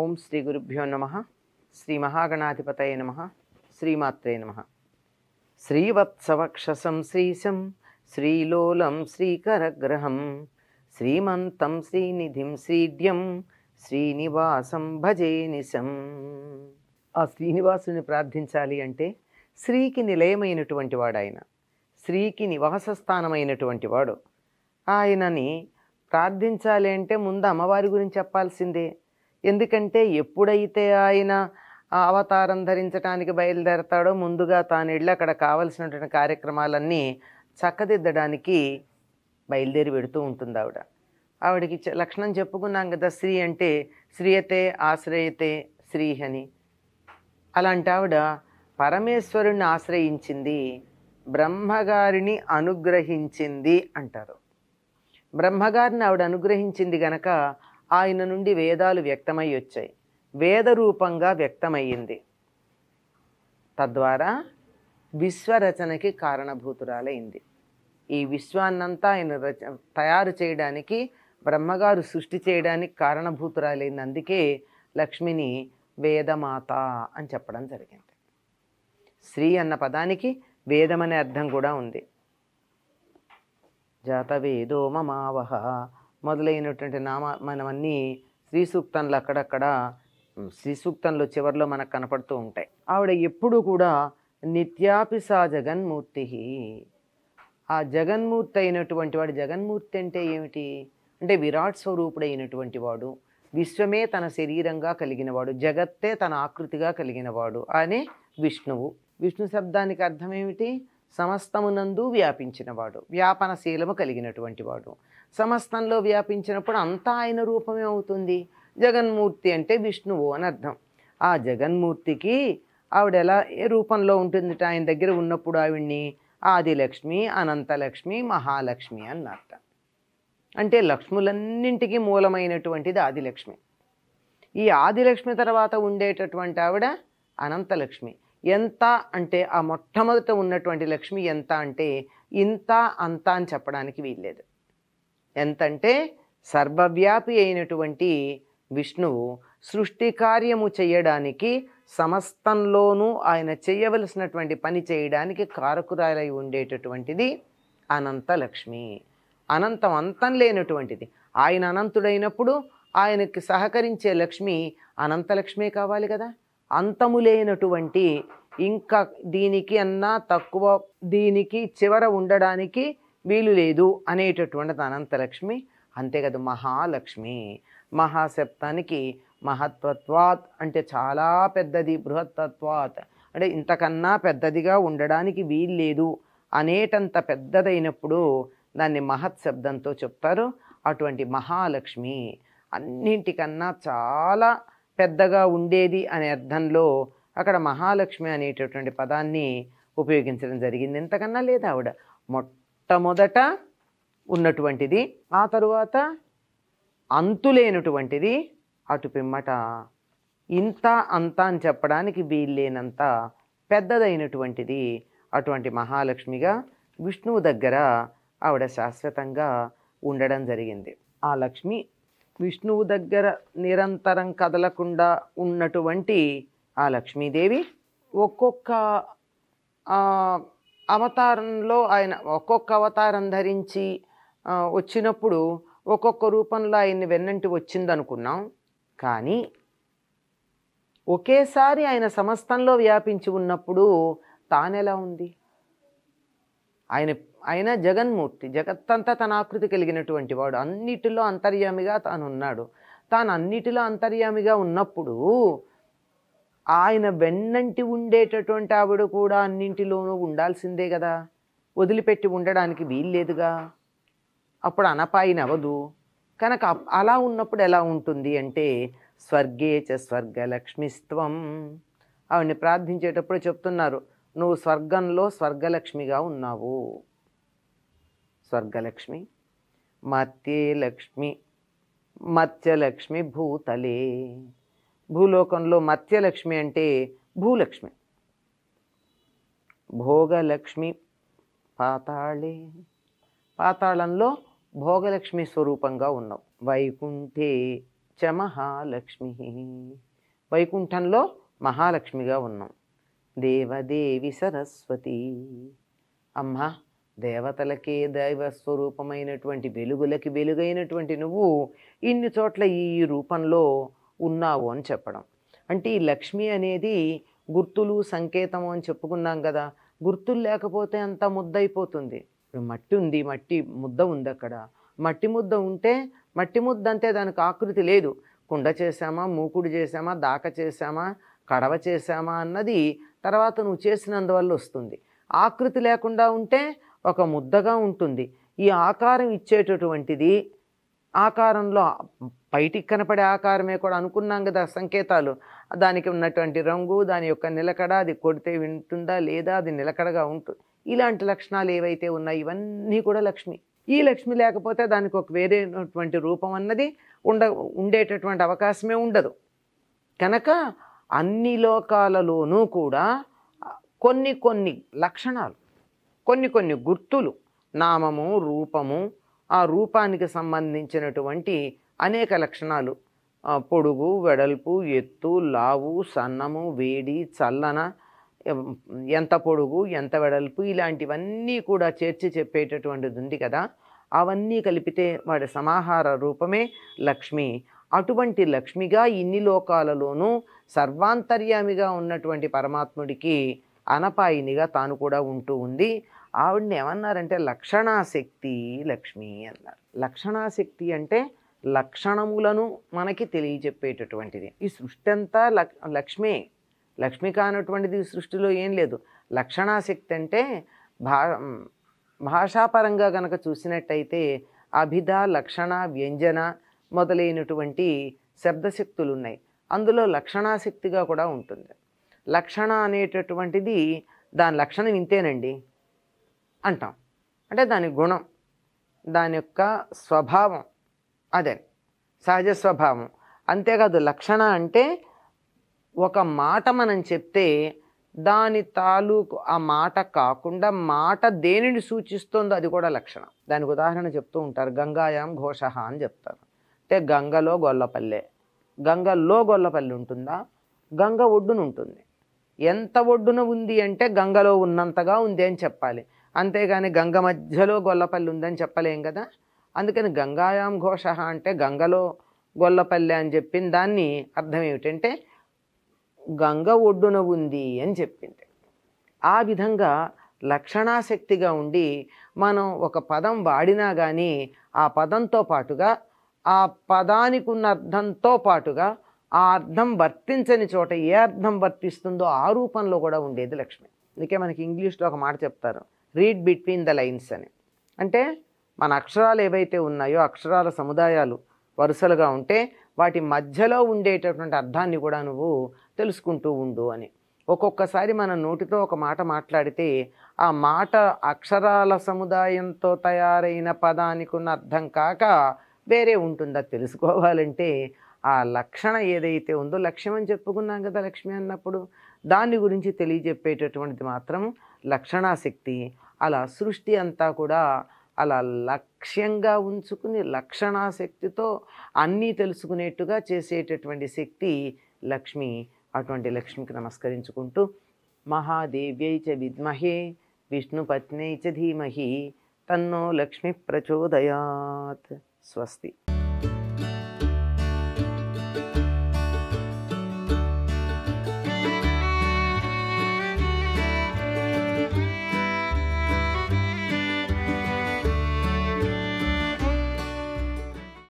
ఓం శ్రీ గురుభ్యో నమః. శ్రీ మహాగణాధిపతయే నమః. శ్రీమాత్రే నమః. శ్రీవత్సవక్షసం శ్రీశం శ్రీలోలం శ్రీకరగ్రహం శ్రీమంతం శ్రీనిధిం శ్రీడ్యం శ్రీనివాసం భజే నిశం. ఆ శ్రీనివాసుని ప్రార్థించాలి అంటే శ్రీకి నిలయమైనటువంటి వాడు ఆయన, శ్రీకి నివాస స్థానమైనటువంటి వాడు. ఆయనని ప్రార్థించాలి అంటే ముందు అమ్మవారి గురించి చెప్పాల్సిందే. ఎందుకంటే ఎప్పుడైతే ఆయన అవతారం ధరించడానికి బయలుదేరతాడో ముందుగా తాను వెళ్ళి అక్కడ కావలసినటువంటి కార్యక్రమాలన్నీ చక్కదిద్దడానికి బయలుదేరి పెడుతూ ఉంటుంది ఆవిడకి లక్షణం చెప్పుకున్నాం కదా, శ్రీ అంటే శ్రీయతే ఆశ్రయతే శ్రీ అని. అలాంటి ఆవిడ పరమేశ్వరుణ్ణి ఆశ్రయించింది, బ్రహ్మగారిని అనుగ్రహించింది అంటారు. బ్రహ్మగారిని ఆవిడ అనుగ్రహించింది గనక ఆయన నుండి వేదాలు వ్యక్తమై వచ్చాయి, వేద రూపంగా వ్యక్తమయ్యింది. తద్వారా విశ్వరచనకి కారణభూతురాలైంది. ఈ విశ్వాన్నంతా ఆయన తయారు చేయడానికి, బ్రహ్మగారు సృష్టి చేయడానికి కారణభూతురాలైంది. అందుకే లక్ష్మిని వేదమాత అని చెప్పడం జరిగింది. శ్రీ అన్న పదానికి వేదం అనే అర్థం కూడా ఉంది. జాతవేదో మమావహ మొదలైనటువంటి మనమన్నీ శ్రీ సూక్తంలో అక్కడక్కడ శ్రీ సూక్తంలో చివరిలో మనకు కనపడుతూ ఉంటాయి. ఆవిడ ఎప్పుడు కూడా నిత్యాపి సా జగన్మూర్తి. ఆ జగన్మూర్తి అయినటువంటి వాడు, జగన్మూర్తి అంటే ఏమిటి అంటే విరాట్ స్వరూపుడైనటువంటి వాడు, విశ్వమే తన శరీరంగా కలిగినవాడు, జగత్తే తన ఆకృతిగా కలిగినవాడు అనే విష్ణువు. విష్ణు శబ్దానికి అర్థం ఏమిటి? సమస్తమునందు వ్యాపించినవాడు, వ్యాపనశీలము కలిగినటువంటి వాడు. సమస్తంలో వ్యాపించినప్పుడు అంతా ఆయన రూపమే అవుతుంది. జగన్మూర్తి అంటే విష్ణువు అని అర్థం. ఆ జగన్మూర్తికి ఆవిడ ఎలా ఏ రూపంలో ఉంటుంది? ఆయన దగ్గర ఉన్నప్పుడు ఆవిడ్ని ఆదిలక్ష్మి, అనంతలక్ష్మి, మహాలక్ష్మి అన్నట్ట. అంటే లక్ష్ములన్నింటికీ మూలమైనటువంటిది ఆదిలక్ష్మి. ఈ ఆదిలక్ష్మి తర్వాత ఉండేటటువంటి ఆవిడ అనంతలక్ష్మి. ఎంత అంటే ఆ మొట్టమొదట ఉన్నటువంటి లక్ష్మి ఎంత అంటే ఇంత అంత అని చెప్పడానికి వీల్లేదు. ఎంతంటే సర్వవ్యాపి అయినటువంటి విష్ణువు సృష్టి కార్యము చేయడానికి, సమస్తంలోనూ ఆయన చేయవలసినటువంటి పని చేయడానికి కారకురాలై ఉండేటటువంటిది అనంతలక్ష్మి. అనంతం అంతం లేనటువంటిది. ఆయన అనంతుడైనప్పుడు ఆయనకి సహకరించే లక్ష్మి అనంతలక్ష్మే కావాలి కదా. అంతము లేనటువంటి, ఇంకా దీనికి అన్నా తక్కువ, దీనికి చివర ఉండడానికి వీలు లేదు అనేటటువంటిది అనంతలక్ష్మి. అంతే కదా మహాలక్ష్మి. మహాశబ్దానికి మహత్వత్వాత్ అంటే చాలా పెద్దది, బృహత్తత్వాత్ అంటే ఇంతకన్నా పెద్దదిగా ఉండడానికి వీల్లేదు అనేటంత పెద్దదైనప్పుడు దాన్ని మహత్ శబ్దంతో చెప్తారు. అటువంటి మహాలక్ష్మి అన్నింటికన్నా చాలా పెద్దగా ఉండేది అనే అర్థంలో అక్కడ మహాలక్ష్మి అనేటటువంటి పదాన్ని ఉపయోగించడం జరిగింది. ఇంతకన్నా లేదు ఆవిడ మొట్టమొదట ఉన్నటువంటిది, ఆ తరువాత అంతులేనటువంటిది, అటు పిమ్మట ఇంత అంత అని చెప్పడానికి వీల్లేనంత పెద్దదైనటువంటిది. అటువంటి మహాలక్ష్మిగా విష్ణువు దగ్గర ఆవిడ శాశ్వతంగా ఉండడం జరిగింది. ఆ లక్ష్మి విష్ణువు దగ్గర నిరంతరం కదలకుండా ఉన్నటువంటి ఆ లక్ష్మీదేవి ఒక్కొక్క అవతారంలో ఆయన ఒక్కొక్క అవతారం ధరించి వచ్చినప్పుడు ఒక్కొక్క రూపంలో ఆయన్ని వెన్నంటి వచ్చిందనుకున్నాం. కానీ ఒకేసారి ఆయన సమస్తంలో వ్యాపించి ఉన్నప్పుడు తానెలా ఉంది? ఆయన జగన్మూర్తి, జగత్తంతా తన ఆకృతి కలిగినటువంటి వాడు, అన్నిటిలో అంతర్యామిగా తాను ఉన్నాడు. తాను అన్నిటిలో అంతర్యామిగా ఉన్నప్పుడు ఆయన వెన్నంటి ఉండేటటువంటి ఆవిడ కూడా అన్నింటిలోనూ ఉండాల్సిందే కదా, వదిలిపెట్టి ఉండడానికి వీల్లేదుగా. అప్పుడు అనపాయినవదు కనుక అలా ఉన్నప్పుడు ఎలా ఉంటుంది అంటే స్వర్గే చ స్వర్గలక్ష్మిస్త్వం. ఆవిడ్ని ప్రార్థించేటప్పుడు చెప్తున్నారు, నువ్వు స్వర్గంలో స్వర్గలక్ష్మిగా ఉన్నావు. స్వర్గలక్ష్మి, మత్యే లక్ష్మి, మత్స్యలక్ష్మి భూతలే. భూలోకంలో మత్స్యలక్ష్మి అంటే భూలక్ష్మి, భోగలక్ష్మి పాతాళే, పాతాళంలో భోగలక్ష్మి స్వరూపంగా ఉన్నావు. వైకుంఠే చ మహాలక్ష్మి, వైకుంఠంలో మహాలక్ష్మిగా ఉన్నాం. దేవదేవి సరస్వతి, అమ్మ దేవతలకే దైవస్వరూపమైనటువంటి వెలుగులకి వెలుగైనటువంటి నువ్వు ఇన్ని చోట్ల ఈ రూపంలో ఉన్నావు అని చెప్పడం. అంటే ఈ లక్ష్మి అనేది గుర్తులు సంకేతము అని చెప్పుకున్నాం కదా. గుర్తులు లేకపోతే అంతా ముద్దయిపోతుంది. ఇప్పుడు మట్టి ఉంది, మట్టి ముద్ద ఉంది. అక్కడ మట్టి ముద్ద ఉంటే మట్టి ముద్ద అంతే, దానికి ఆకృతి లేదు. కుండ చేసామా, మూకుడు చేసామా, దాక చేసామా, కడవ చేసామా అన్నది తర్వాత నువ్వు చేసినందువల్ల వస్తుంది. ఆకృతి లేకుండా ఉంటే ఒక ముద్దగా ఉంటుంది. ఈ ఆకారం ఇచ్చేటటువంటిది, ఆకారంలో బయటికి కనపడే ఆకారమే కూడా అనుకున్నాం కదా సంకేతాలు. దానికి ఉన్నటువంటి రంగు, దాని యొక్క నిలకడ, అది కొడితే వింటుందా లేదా, అది నిలకడగా ఉంటుంది. ఇలాంటి లక్షణాలు ఏవైతే ఉన్నాయో ఇవన్నీ కూడా లక్ష్మి. ఈ లక్ష్మి లేకపోతే దానికి ఒక వేరేటువంటి రూపం అన్నది ఉండేటటువంటి అవకాశమే ఉండదు. కనుక అన్ని లోకాలలోనూ కూడా కొన్ని కొన్ని లక్షణాలు, కొన్ని కొన్ని గుర్తులు, నామము, రూపము, ఆ రూపానికి సంబంధించినటువంటి అనేక లక్షణాలు, పొడుగు, వెడల్పు, ఎత్తు, లావు, సన్నము, వేడి, చల్లన, ఎంత పొడుగు, ఎంత వెడల్పు, ఇలాంటివన్నీ కూడా చేర్చి చెప్పేటటువంటిది ఉంది కదా. అవన్నీ కలిపితే వాడి సమాహార రూపమే లక్ష్మి. అటువంటి లక్ష్మిగా ఇన్ని లోకాలలోనూ సర్వాంతర్యామిగా ఉన్నటువంటి పరమాత్ముడికి అనపాయినిగా తాను కూడా ఉంటూ ఉంది. ఆవిడని ఏమన్నారంటే లక్షణాశక్తి లక్ష్మి అన్నారు. లక్షణాశక్తి అంటే లక్షణములను మనకి తెలియజెప్పేటటువంటిది. ఈ సృష్టి అంతా లక్ష్మే. లక్ష్మి కానటువంటిది సృష్టిలో ఏం లేదు. లక్షణాశక్తి అంటే భాషాపరంగా కనుక చూసినట్టయితే అభిధ, లక్షణ, వ్యంజన మొదలైనటువంటి శబ్దశక్తులు ఉన్నాయి. అందులో లక్షణాశక్తిగా కూడా ఉంటుంది. లక్షణ అనేటటువంటిది దాని లక్షణం ఇంతేనండి అంటాం. అంటే దాని గుణం, దాని యొక్క స్వభావం, అదే సహజ స్వభావం. అంతేకాదు లక్షణ అంటే ఒక మాట మనం చెప్తే దాని తాలూకు ఆ మాట కాకుండా మాట దేనిని సూచిస్తుందో అది కూడా లక్షణం. దానికి ఉదాహరణ చెప్తూ ఉంటారు, గంగాయాం ఘోష అని చెప్తారు. అంటే గంగలో గొల్లపల్లె. గంగలో గొల్లపల్లి ఉంటుందా? గంగ ఒడ్డున ఉంటుంది. ఎంత ఒడ్డున ఉంది అంటే గంగలో ఉన్నంతగా ఉంది అని చెప్పాలి. అంతేగాని గంగ మధ్యలో గొల్లపల్లి ఉందని చెప్పలేం కదా. అందుకని గంగాయాం ఘోష అంటే గంగలో గొల్లపల్లె అని చెప్పిన దాన్ని అర్థం ఏమిటంటే గంగ ఒడ్డున ఉంది అని చెప్పింది. ఆ విధంగా లక్షణాశక్తిగా ఉండి మనం ఒక పదం వాడినా కానీ ఆ పదంతో పాటుగా, ఆ పదానికి ఉన్న అర్థంతో పాటుగా ఆ అర్థం వర్తించని చోట ఏ అర్థం వర్తిస్తుందో ఆ రూపంలో కూడా ఉండేది లక్ష్మి. అందుకే మనకి ఇంగ్లీష్లో ఒక మాట చెప్తారు, రీడ్ బిట్వీన్ ద లైన్స్ అని. అంటే మన అక్షరాలు ఏవైతే ఉన్నాయో అక్షరాల సముదాయాలు వరుసలుగా ఉంటే వాటి మధ్యలో ఉండేటటువంటి అర్థాన్ని కూడా నువ్వు తెలుసుకుంటూ ఉండు అని. ఒక్కొక్కసారి మన నోటితో ఒక మాట మాట్లాడితే ఆ మాట అక్షరాల సముదాయంతో తయారైన పదానికి ఉన్న అర్థం కాక వేరే ఉంటుందా తెలుసుకోవాలంటే ఆ లక్షణ ఏదైతే ఉందో, లక్ష్యం అని చెప్పుకున్నాం కదా లక్ష్మి అన్నప్పుడు, దాని గురించి తెలియజెప్పేటటువంటిది మాత్రం లక్షణాశక్తి. అలా సృష్టి అంతా కూడా అలా లక్ష్యంగా ఉంచుకుని లక్షణాశక్తితో అన్నీ తెలుసుకునేట్టుగా చేసేటటువంటి శక్తి లక్ష్మి. అటువంటి లక్ష్మికి నమస్కరించుకుంటూ మహాదేవ్యై చ విద్మహే విష్ణుపత్న్యై చ ధీమహి తన్నో లక్ష్మి ప్రచోదయాత్. స్వస్తి.